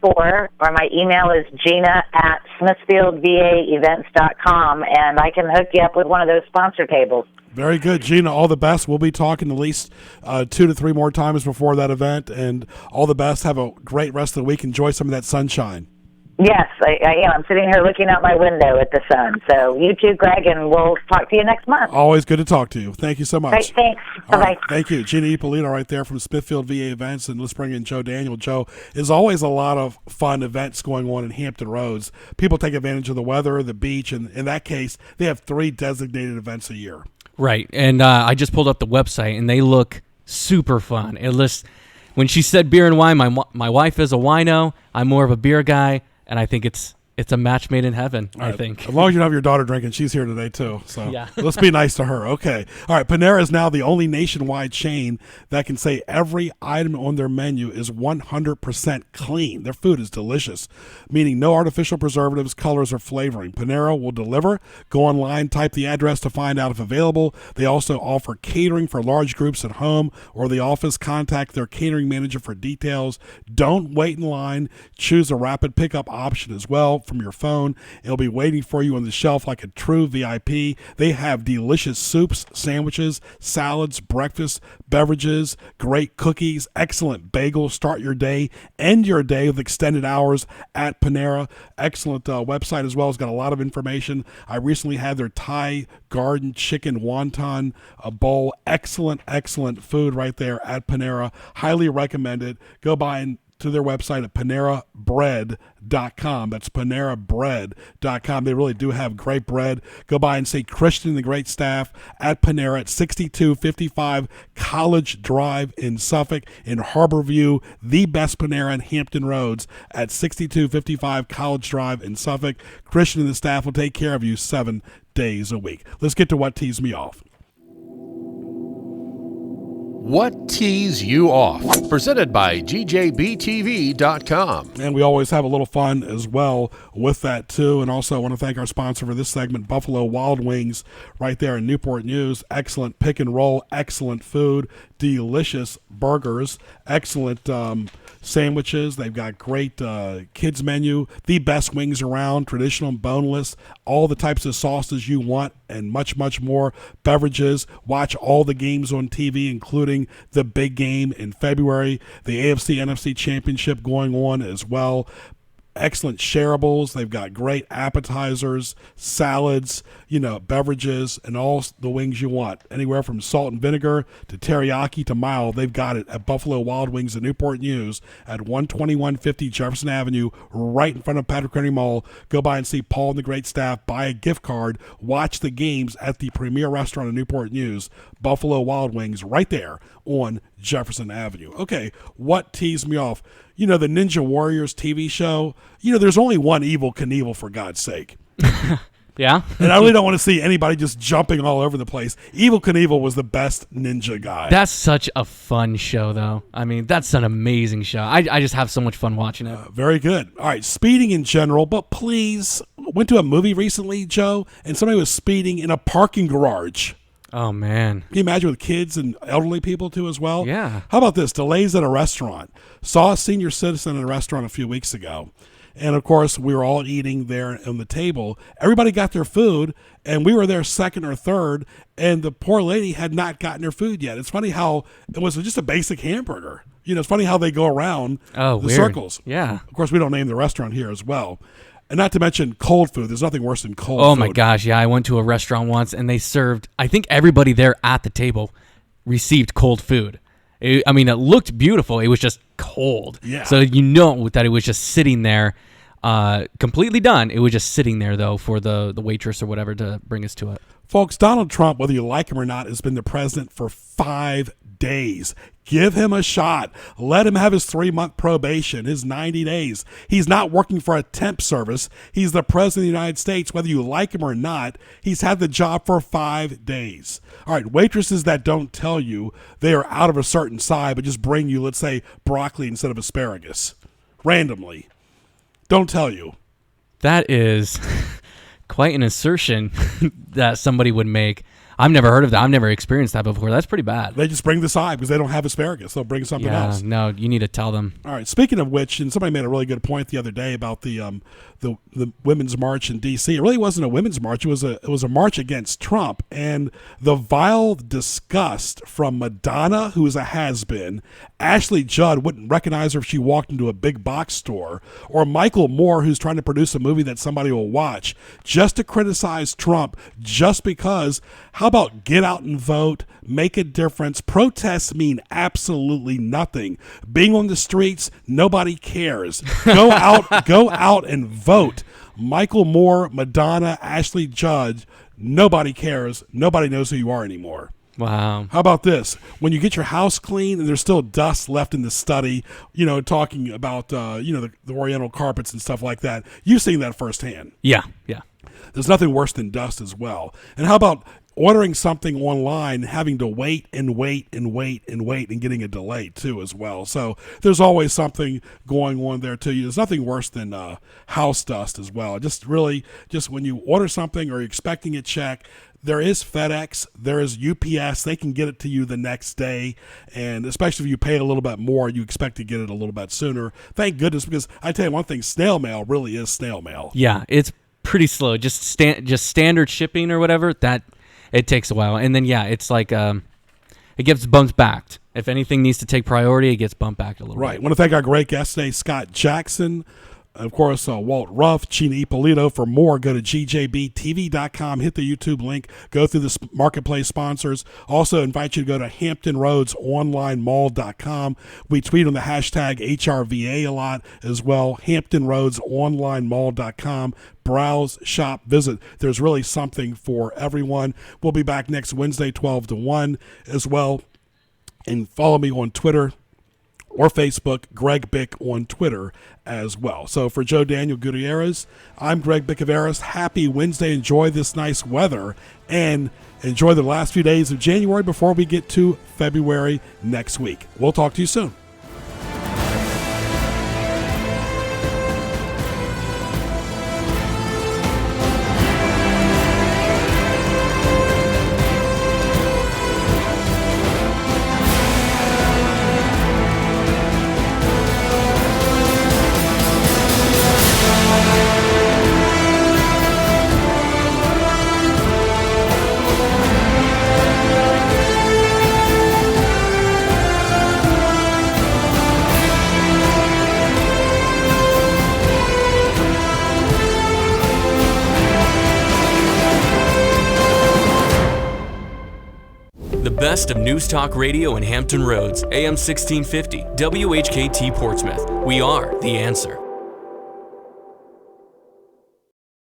or my email is gina@smithfieldvaevents.com, and I can hook you up with one of those sponsor tables. Very good, Gina. All the best. We'll be talking at least 2 to 3 more times before that event, and all the best. Have a great rest of the week. Enjoy some of that sunshine. Yes, I am. I'm sitting here looking out my window at the sun. So you too, Greg, and we'll talk to you next month. Always good to talk to you. Thank you so much. Great, thanks. Bye-bye. Right, thank you. Gina Ippolito right there from Smithfield VA Events, and let's bring in Joe Daniel. Joe, there's always a lot of fun events going on in Hampton Roads. People take advantage of the weather, the beach, and in that case, they have 3 designated events a year. Right, and I just pulled up the website, and they look super fun. It lists, when she said beer and wine, my wife is a wino. I'm more of a beer guy, and I think it's a match made in heaven, I think. As long as you don't have your daughter drinking, she's here today too. So yeah. Let's be nice to her. Okay. All right. Panera is now the only nationwide chain that can say every item on their menu is 100% clean. Their food is delicious, meaning no artificial preservatives, colors, or flavoring. Panera will deliver. Go online, type the address to find out if available. They also offer catering for large groups at home or the office. Contact their catering manager for details. Don't wait in line. Choose a rapid pickup option as well from your phone. It'll be waiting for you on the shelf like a true VIP. They have delicious soups, sandwiches, salads, breakfast, beverages, great cookies, excellent bagels. Start your day, end your day with extended hours at Panera. Excellent website as well. It's got a lot of information. I recently had their Thai garden chicken wonton bowl. Excellent food right there at Panera. Highly recommend it. Go by to their website at panerabread.com. That's panerabread.com. They really do have great bread. Go by and see Christian and the great staff at Panera at 6255 College Drive in Suffolk. In Harborview, the best Panera in Hampton Roads at 6255 College Drive in Suffolk. Christian and the staff will take care of you 7 days a week. Let's get to what tees me off. What Tees You Off? Presented by GJBTV.com. And we always have a little fun as well with that, too. And also I want to thank our sponsor for this segment, Buffalo Wild Wings, right there in Newport News. Excellent pick and roll, excellent food, delicious burgers, excellent sandwiches. They've got great kids menu, the best wings around, traditional and boneless, all the types of sauces you want, and much, much more. Beverages. Watch all the games on TV, including the big game in February, the AFC NFC Championship going on as well. Excellent shareables. They've got great appetizers, salads, beverages, and all the wings you want. Anywhere from salt and vinegar to teriyaki to mild, they've got it at Buffalo Wild Wings in Newport News at 12150 Jefferson Avenue, right in front of Patrick Henry Mall. Go by and see Paul and the great staff. Buy a gift card. Watch the games at the premier restaurant in Newport News, Buffalo Wild Wings, right there on Jefferson Avenue. Okay, what teased me off? The Ninja Warriors TV show, there's only one Evel Knievel, for God's sake. Yeah? And I really don't want to see anybody just jumping all over the place. Evel Knievel was the best ninja guy. That's such a fun show, though. I mean, that's an amazing show. I just have so much fun watching it. Very good. All right, speeding in general, but please, went to a movie recently, Joe, and somebody was speeding in a parking garage. Oh, man. Can you imagine with kids and elderly people, too, as well? Yeah. How about this? Delays at a restaurant. Saw a senior citizen in a restaurant a few weeks ago. And, of course, we were all eating there on the table. Everybody got their food, and we were there second or third, and the poor lady had not gotten her food yet. It's funny how it was just a basic hamburger. It's funny how they go around the weird. circles. Yeah. Of course, we don't name the restaurant here as well. And not to mention cold food. There's nothing worse than cold food. Oh, my gosh. Yeah, I went to a restaurant once, and they served, I think everybody there at the table received cold food. It looked beautiful. It was just cold. Yeah. So that it was just sitting there, completely done. It was just sitting there, though, for the waitress or whatever to bring us to it. Folks, Donald Trump, whether you like him or not, has been the president for 5 days. Give him a shot. Let him have his 3-month probation, his 90 days. He's not working for a temp service. He's the president of the United States. Whether you like him or not, he's had the job for 5 days. All right, waitresses that don't tell you they are out of a certain size, but just bring you, let's say, broccoli instead of asparagus, randomly. Don't tell you. That is quite an assertion that somebody would make. I've never heard of that. I've never experienced that before. That's pretty bad. They just bring the side because they don't have asparagus. They'll bring something else. No, you need to tell them. All right. Speaking of which, and somebody made a really good point the other day about the women's march in D.C. It really wasn't a women's march. It was a march against Trump, and the vile disgust from Madonna, who is a has-been, Ashley Judd wouldn't recognize her if she walked into a big box store, or Michael Moore, who's trying to produce a movie that somebody will watch, just to criticize Trump, just because. How about get out and vote, make a difference? Protests mean absolutely nothing. Being on the streets, nobody cares. Go out and vote. Michael Moore, Madonna, Ashley Judd, nobody cares. Nobody knows who you are anymore. Wow. How about this? When you get your house clean and there's still dust left in the study, talking about, the oriental carpets and stuff like that, you've seen that firsthand. Yeah. There's nothing worse than dust as well. And how about ordering something online, having to wait and getting a delay too as well. So there's always something going on there too. There's nothing worse than house dust as well. Just when you order something or you're expecting a check, there is FedEx, there is UPS. They can get it to you the next day, and especially if you pay a little bit more, you expect to get it a little bit sooner. Thank goodness, because I tell you one thing, snail mail really is snail mail. Yeah, it's pretty slow. Just standard shipping or whatever, that it takes a while. And then, it's like it gets bumped back. If anything needs to take priority, it gets bumped back a little bit. Right. I want to thank our great guest today, Scott Jackson. Of course, Walt Ruff, Gina Ippolito. For more, go to gjbtv.com, hit the YouTube link, go through the marketplace sponsors. Also invite you to go to HamptonRoadsOnlineMall.com. We tweet on the hashtag HRVA a lot as well, HamptonRoadsOnlineMall.com. Browse, shop, visit. There's really something for everyone. We'll be back next Wednesday, 12 to 1 as well. And follow me on Twitter or Facebook, Greg Bick on Twitter as well. So for Joe Daniel Gutierrez, I'm Greg Bicouvaris. Happy Wednesday. Enjoy this nice weather and enjoy the last few days of January before we get to February next week. We'll talk to you soon. Best of News Talk Radio in Hampton Roads, AM 1650, WHKT Portsmouth. We are the answer.